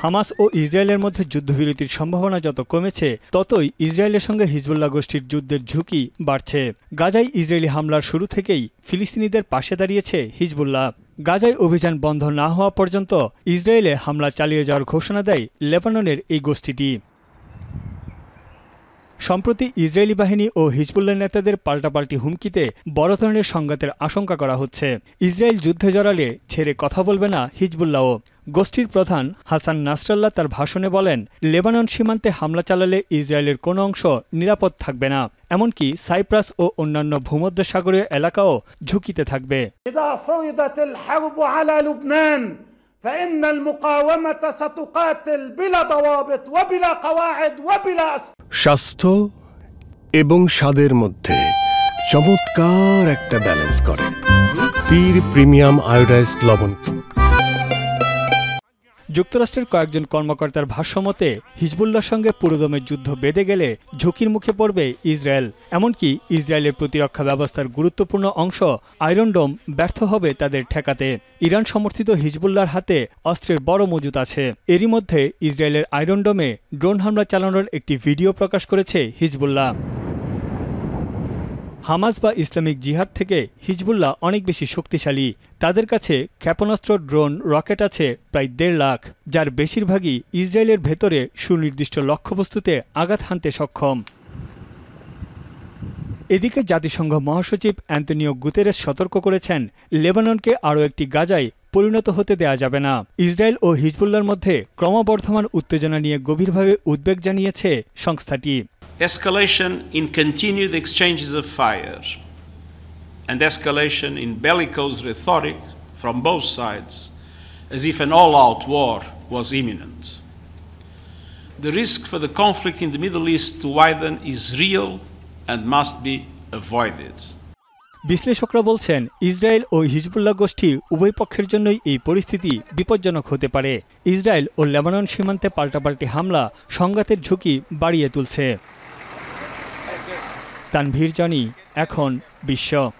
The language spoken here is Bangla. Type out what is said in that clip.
হামাস ও ইসরায়েলের মধ্যে যুদ্ধবিরতির সম্ভাবনা যত কমেছে ততই ইসরায়েলের সঙ্গে হিজবুল্লাহ গোষ্ঠীর যুদ্ধের ঝুঁকি বাড়ছে। গাজায় ইসরায়েলি হামলার শুরু থেকেই ফিলিস্তিনিদের পাশে দাঁড়িয়েছে হিজবুল্লাহ। গাজায় অভিযান বন্ধ না হওয়া পর্যন্ত ইসরায়েলে হামলা চালিয়ে যাওয়ার ঘোষণা দেয় লেবাননের এই গোষ্ঠীটি। সম্প্রতি ইসরায়েলি বাহিনী ও হিজবুল্লাহ নেতাদের পাল্টাপাল্টি হুমকিতে বড় ধরনের সংঘাতের আশঙ্কা করা হচ্ছে। ইসরায়েল যুদ্ধে জড়ালে ছেড়ে কথা বলবে না হিজবুল্লাহও। গোষ্ঠীর প্রধান হাসান নাসরাল্লাহ তার ভাষণে বলেন, লেবানন সীমান্তে হামলা চালালে ইসরায়েলের কোনো অংশ নিরাপদ থাকবে না, এমনকি সাইপ্রাস ও অন্যান্য ভূমধ্যসাগরীয় এলাকাও ঝুঁকিতে থাকবে। فإن المقاومة ستقاتل بلا ضوابط وبلا قواعد وبلا স্বাস্থ্য এবং স্বাদের মধ্যে চমৎকার একটা ব্যালেন্স করে পীর প্রিমিয়াম আয়োডাইজড লবণ। যুক্তরাষ্ট্রের কয়েকজন কর্মকর্তার ভাষ্যমতে হিজবুল্লাহর সঙ্গে পুরোদমে যুদ্ধ বেঁধে গেলে ঝুঁকির মুখে পড়বে ইসরায়েল। এমনকি ইসরায়েলের প্রতিরক্ষা ব্যবস্থার গুরুত্বপূর্ণ অংশ আয়রন ডোম ব্যর্থ হবে তাদের ঠেকাতে। ইরান সমর্থিত হিজবুল্লাহর হাতে অস্ত্রের বড় মজুত আছে। এরই মধ্যে ইসরায়েলের আয়রন ডোমে ড্রোন হামলা চালানোর একটি ভিডিও প্রকাশ করেছে হিজবুল্লাহ। হামাস বা ইসলামিক জিহাদ থেকে হিজবুল্লাহ অনেক বেশি শক্তিশালী। তাদের কাছে ক্ষেপণাস্ত্র, ড্রোন, রকেট আছে প্রায় 1.5 লাখ, যার বেশিরভাগই ইসরায়েলের ভেতরে সুনির্দিষ্ট লক্ষ্যবস্তুতে আঘাত হানতে সক্ষম। এদিকে জাতিসংঘ মহাসচিব অ্যান্তনিও গুতেরেস সতর্ক করেছেন, লেবাননকে আরও একটি গাজায় পরিণত হতে দেয়া যাবে না। ইসরায়েল ও হিজবুল্লাহর মধ্যে ক্রমবর্ধমান উত্তেজনা নিয়ে গভীরভাবে উদ্বেগ জানিয়েছে সংস্থাটি। Escalation in continued exchanges of fire and escalation in bellicose rhetoric from both sides, as if an all-out war was imminent. The risk for the conflict in the Middle East to widen is real and must be avoided. বিশ্লেষকরা বলছেন, ইসরায়েল ও হিজবুল্লাহ গোষ্ঠী উভয় পক্ষের জন্যই এই পরিস্থিতি বিপজ্জনক হতে পারে। ইসরায়েল ও লেবানন সীমান্তে পাল্টাপাল্টি হামলা সংঘাতের ঝুঁকি বাড়িয়ে তুলছে। তানভীর জনি, এখন বিশ্ব।